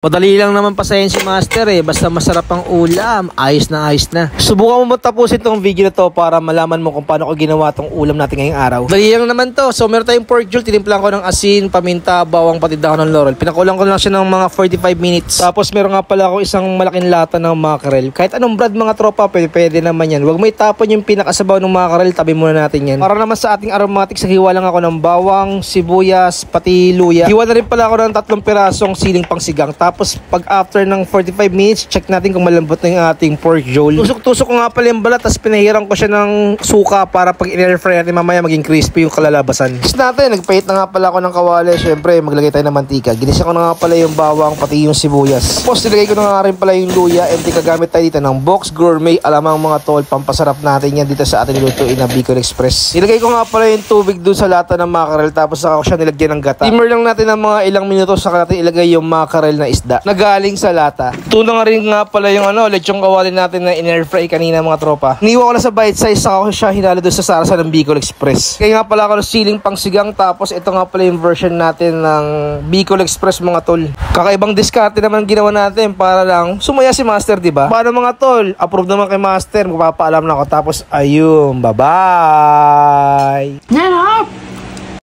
Madali lang naman pasayin si Master basta masarap ang ulam, ayos na ayos na. Subukan mo matapusin tong video na to para malaman mo kung paano ko ginawa tong ulam natin ngayong araw. Dali lang naman to. So meron tayong pork jowl, tinimplan ko ng asin, paminta, bawang, pati dahon ng laurel. Pinakulang ko lang siya ng mga 45 minutes. Tapos meron nga pala ako isang malaking lata ng mackerel. Kahit anong brand mga tropa, pwede naman yan. Huwag mo itapon yung pinakasabaw ng mackerel, tabi muna natin yan. Para naman sa ating aromatics, hiwa lang ako ng bawang, sibuyas, pati luya. Hiwa na rin pala ako ng 3 pirasong siling pangsigang. Tapos pag after ng 45 minutes, check natin kung malambot na yung ating pork jowl. Tusok-tusok ko nga pala yung balat, tapos pinahiran ko siya ng suka para pag in-air fry natin mamaya maging crispy yung kalalabasan. Tapos natin, nagpahit na nga pala ako ng kawali. Syempre, maglagay tayo ng mantika. Ginisa ko na nga pala yung bawang, pati yung sibuyas. Tapos nilagay ko na nga rin pala yung luya. And gagamit tayo dito ng Box Gourmet. Alamang mga tol, pampasarap natin yan dito sa ating nilutuin na Bicol Express. Nilagay ko nga pala yung tubig dun sa lata ng mackerel, tapos saka ko siya nilagyan ng gata. Simmer lang natin ng mga ilang minuto, saka natin ilagay yung mackerel na isda galing sa lata. Ito na nga rin nga pala yung lechong kawali natin na in-air fry kanina mga tropa. Iniwan ko na sa bite size, saka ko siya hinalo doon sa sarsa ng Bicol Express. Kaya nga pala ako ng siling pangsigang, tapos ito nga pala yung version natin ng Bicol Express mga tol. Kakaibang diskarte naman ginawa natin para lang sumaya si Master, diba? Paano mga tol? Approve naman kay Master, magpapaalam na ako. Tapos ayun, bye-bye!